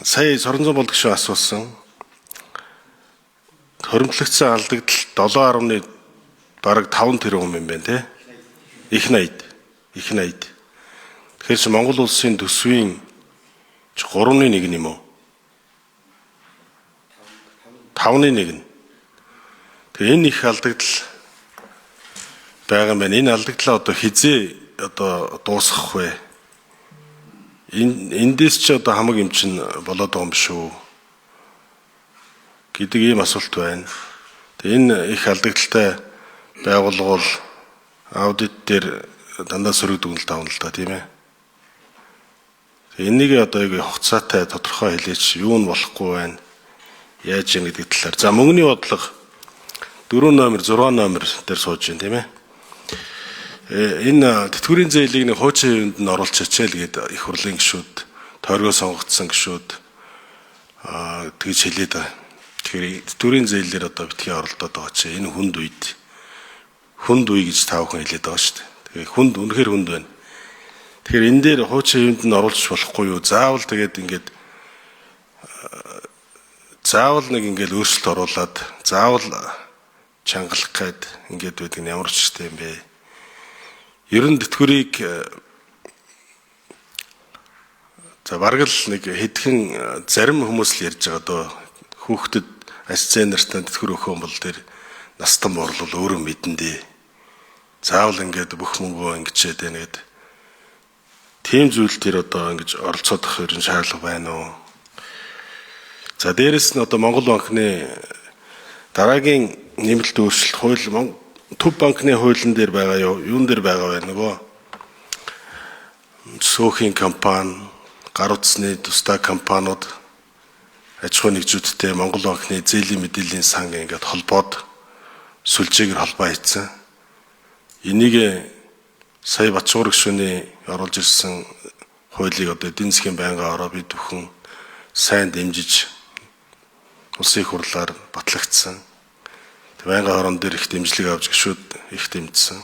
сая Соронзон болдог шүү асуусан. Хоримтлагдсан алдагдал 7.5 бараг 5 тэрбум юм байна те. Их найд. Тэгэхээр чи Монгол улсын төсвийн 3.1 юм уу? 5.1. Тэгээ энэ их алдагдал байгаа юм байна. Энэ алдагдлаа одоо хизээ дуусгах вэ? Эндээс ч одоо хамаг юм чинь болоод байгаа юм шүү гэдэг ийм асуулт байна. Тэгээ энэ их алдагдaltaй байгууллага бол аудит дээр дандаа сөрөгдөг л таавна л да тийм ээ. Энийг одоо яг хугацаатай тодорхой хэлээч юу нь болохгүй байна. Яаж юм гэдэг талаар. За мөнгөний бодлого 4 номер 6 номер дээр сууж байна тийм ээ. Энэ тэтгэврийн зээлийг нэг хуучин юунд нь оруулж чачаал гэдэг их хурлын гишүүд тойргоо сонгогдсон гишүүд тэгж хэлээд байгаа. Тэгэхээр тэтгэврийн зээлээр одоо битгий оролдоод байгаа чи энэ хүнд үе гэж таавхан хэлээд байгаа шүү дээ. Тэгээ үнэхээр хүнд байна. Тэгэхээр энэ дээр хуучин юунд нь оруулж болохгүй юу? Заавал нэг ингээл өөрчлөлт оруулаад заавал чангалах гээд ингээд байдаг нь ямар ч систем бэ? Ер нь тэтгэврийг бараг л нэг хэдхэн зарим хүмүүс л ярьж байгаа доо хүүхдэд асценертай тэтгэвэр өгөх юм бол тэр настан борлол өөрөө мэдэндээ заавал ингээд бүх мөнгөө ингэчээд байна гэд тийм зүйл төр одоо ингэж оролцоодох ерөн шаардлага байна уу? За дээрэс нь одоо Монгол банкны дараагийн нэмэлт өөрчлөлт хууль Төв банкны хуулийн дээр байгаа юун дээр байгаа вэ нөгөө сөөхийн компани, гар утасны тусдаа компаниуд аж ахуй нэгжүүдтэй Монгол банкны зээлийн мэдээллийн сан ингээд холбоод сүлжээгээр холбоо хийсэн. Энийг сая Батчуур гишүүний оруулж ирсэн хуулийг одоо эдийн засгийн байнгын ороо бид бүхэн сайн дэмжиж улсын их хурлаар батлагдсан. Байнгын хорон дээр их дэмжлэг авч гişүүд их дэмжсэн.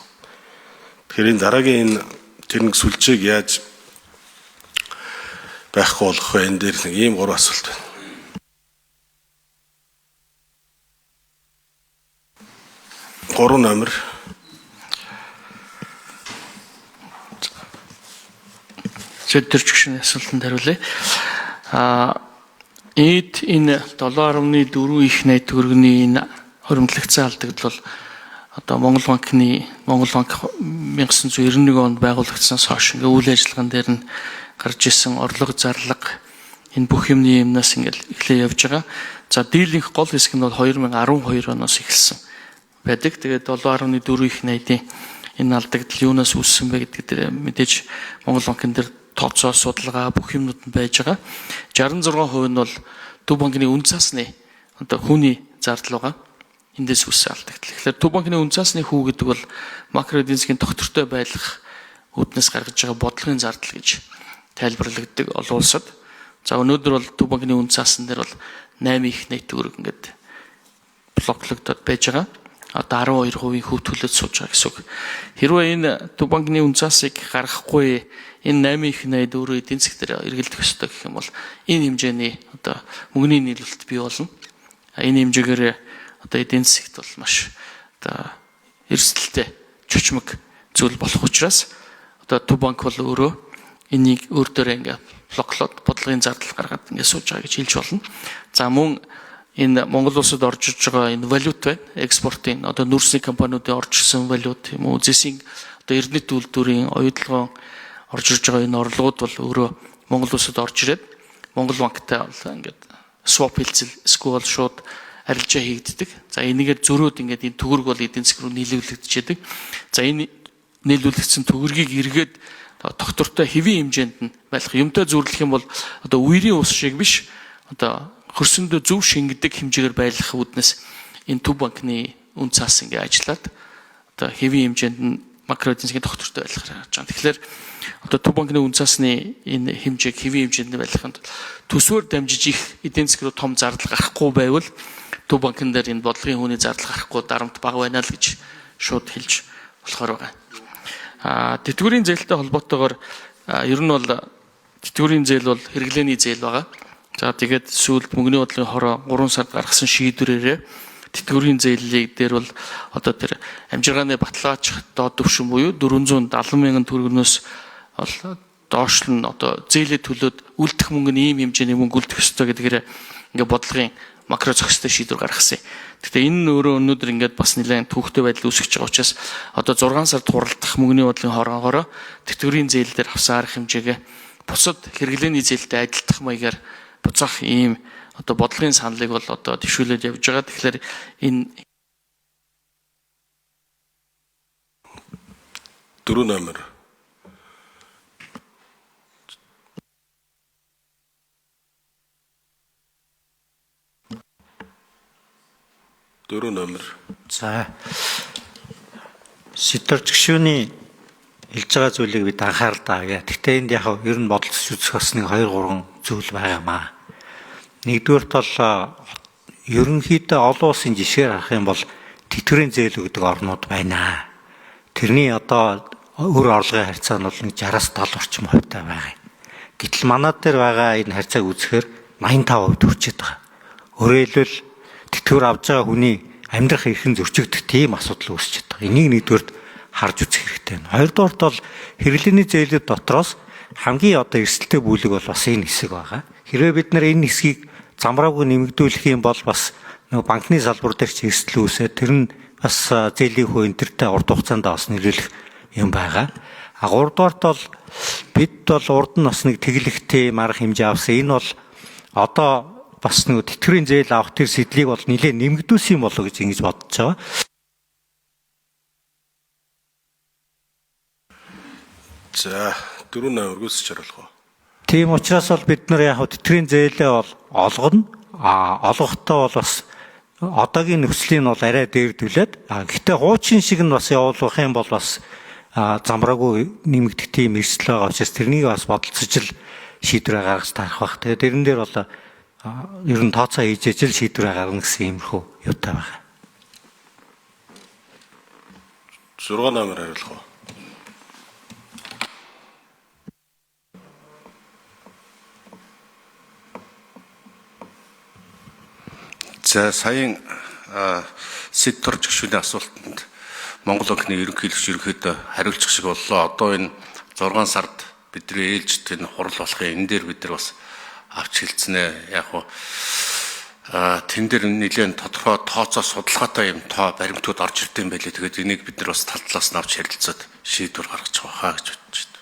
Тэгэхээр энэ дараагийн тэр нэг сүлжээг яаж байхгүй болох вэ? Энэ дээр нэг ийм 3 асуулт байна. Гурван номер. Зөвдөрч гişүний асуултанд хариулъя. Эд энэ 7.4 их найд төгрөгийн энэ хоримтлагдсан алдагдал бол одоо Монгол банк 1991 онд байгуулагдсан хойш ингээ үйл ажиллагаан дээр нь гарч исэн орлого зарлага энэ бүх юмны юмнаас ингээл эхлээ явж байгаа. За дийлэнх гол хэсэг нь бол 2012 оноос эхэлсэн байдаг. Тэгээд 7.4 их найдын энэ алдагдал юунаас үүссэн бэ гэдэг дээр мэдээж Монгол банкн дээр тооцоо судалгаа бүх юмнууд нь байж байгаа. 66% нь бол Төв банкны үн цасны одоо хүний зардал байгаа. Эндээс үүссэн алдагдал. Тэгэхээр Төв банкны үн цасны хүү гэдэг бол макро эдийн засгийн тогтвортой байх үүднээс гаргаж байгаа бодлогын зардал гэж тайлбарлагддаг олон улсад. За өнөөдөр бол Төв банкны үн цаасан дээр бол 8 их найт төгрөг ингээд блоклогдоод байж байгаа. Одоо 12% хөв төлөөд сууж байгаа гэсэн үг. Хэрвээ энэ Төв банкны үн цасыг гаргахгүй энэ 8 их найд өөрөө эдийн засаг дээр эргэлдэх ёстой гэх юм бол энэ хэмжээний одоо мөнгөний нийлүүлэлт бий болно. Энэ хэмжээгээр одоо эдийн засагт бол маш одоо эрсдэлтэй чучмаг зүйл болох учраас одоо Төв банк бол өөрөө энийг өөр дөрөө ингээ блоклоод бодлогын зардал гаргаад ингээ сууж байгаа гэж хэлж болно. За мөн энэ Монгол улсад орж иж байгаа энэ валют байна. Экспортын одоо нүүрсний компаниудын орж ирсэн валют юм уу зэсийн одоо эрдэнэт үйлдвэрийн оюутлогын орж ирж байгаа энэ орлогууд бол өөрөө Монгол улсад орж ирээд Монгол банктай бол ингээд swap хэлцэл эсвэл шууд арилжаа хийгддэг. За энийгээр зөрөөд ингээд энэ төгрөг бол эдийн засаг руу нийлүүлэгдэж яадаг. За энэ нийлүүлэгдсэн төгрөгийг эргээд тогтвортой хэвийн хэмжээнд нь байх юмтай зүйрлэх юм бол одоо үерийн ус шиг биш одоо хөрсөндөө зөв шингэдэг хэмжээгээр байлгах үүднээс энэ Төв банкны үн цаас ингээ ажиллаад одоо хэвийн хэмжээнд нь макро эдийн засгийн тогтвортой байлгахаар харж байгаа. Тэгэхээр одоо Төв банкны үн цаасны энэ хэмжээг хэвийн хэмжээнд нь байлгаханд төсвөр дамжиж их эдийн засаг руу том зардал гарахгүй байвал Төв банкн дээр энэ бодлогын хүний зардал гарахгүй дарамт бага байна л гэж шууд хэлж болохоор байгаа. Тэтгэврийн зээлтэй холбоотойгоор ер нь бол тэтгэврийн зээл бол хэрэглээний зээл байгаа. За тэгээд сүүлд мөнгөний бодлогын хороо 3 сард гаргасан шийдвэрээрээ тэтгэврийн зээллийг дээр бол одоо тэр амжиргааны баталгаач доод түвшин буюу 470 мянган төгрөгнөөс бол доош нь одоо зээлээ төлөөд үлдэх мөнгө нь ийм хэмжээний мөнгө үлдэх ёстой гэдгээр ингээ бодлогын макро зохистой шийдвэр гаргасан юм. Гэхдээ энэ нь өөрөө өнөөдөр ингээд бас нэлээд төвхтэй байдал үүсгэж байгаа учраас одоо 6 сард хуралдах мөнгөний бодлогын хороогоороо тэтгэврийн зээл дээр авсан арга хэмжээгээ бусад хэрэглээний зээлтэй адилтгах маягаар буцаах ийм одоо бодлогын саналыг бол одоо дэвшүүлээд явж байгаа. Тэгэхээр энэ 4 номер. Дөрөв номер. За Сэтэрч гишүүний хэлж байгаа зүйлийг бид анхаардаа. Гэхдээ энд яг ер нь бодолцож үзэх бас нэг 2-3 зүйл байгаамаа. Нэгдүгээрт бол ерөнхийдөө олон улсын жишгээр харах юм бол тэтгэврийн зээл өгдөг орнууд байна. Тэрний одоо өр орлогын харьцаа нь бол нэг 60-70 орчим хувьтай байгаа. Гэтэл манад дээр байгаа энэ харьцааг үзэхээр 85% хүрчээд байгаа. Өөрөөр хэлбэл тэтгэвэр авж байгаа хүний амьдрах эрхэн зөрчигдөх тийм асуудал үүсчихэд байгаа. Энийг нэгдүгээрт харж үзэх хэрэгтэй байна. Хоёрдугаарт бол хэрэглээний зээлүүд дотроос хамгийн одоо эрсдэлтэй бүлэг бол бас энэ хэсэг байгаа. Хэрвээ бид нар энэ хэсгийг замраагүй нэмэгдүүлэх юм бол бас нэг банкны салбар дээр ч эрсдэл үүсээ тэр нь бас зээлийн хөө энтертэй урт хугацаанд бас нөлөөлөх юм байгаа. А гуравдугаарт бол бид бол урд нь бас нэг тэглэхтэй арга хэмжээ авсан. Энэ бол одоо бас нэг тэтгэврийн зээл авах тэр сэдлийг бол нэлээд нэмэгдүүлсэн юм болоо гэж ингэж бодож байгаа. За 4 номер гүйцэж харуулах уу? Тийм учраас бол бид нар яг тэтгэврийн зээлээ бол олгоно. Олгохдоо бол бас одоогийн нөхцөлийн бол арай дээрдүүлээд гэхдээ хуучин шиг нь бас явуулах юм бол бас замраагүй нэмэгдэх тийм эрсдэл байгаа учраас тэрнийг бас бодолцож л шийдвэр гаргаж тарах бах. Тэгээд тэрэн дээр бол ер нь тооцоо хийж ижил шийдвэр гаргана гэсэн иймэрхүү юутай байгаа. 6 номер хариулах уу? За саяын Сэтэрч гишүүний асуултанд Монгол банкны ерөнхийлөгч ерөнхийдөө хариулчих шиг боллоо. Одоо энэ 6 сард бидний ээлжид энэ хурал болохын энэ дээр бид нар бас авч хэлцэнэ. Яг уу тэн дээр нэлээд тодорхой тооцоо судалгаатай юм тоо баримтууд орж ирдэг юм байлээ. Тэгээд энийг бид нар бас тал талаас нь авч харилцаад шийдвэр гаргаж байгаа хаа гэж бодож байна.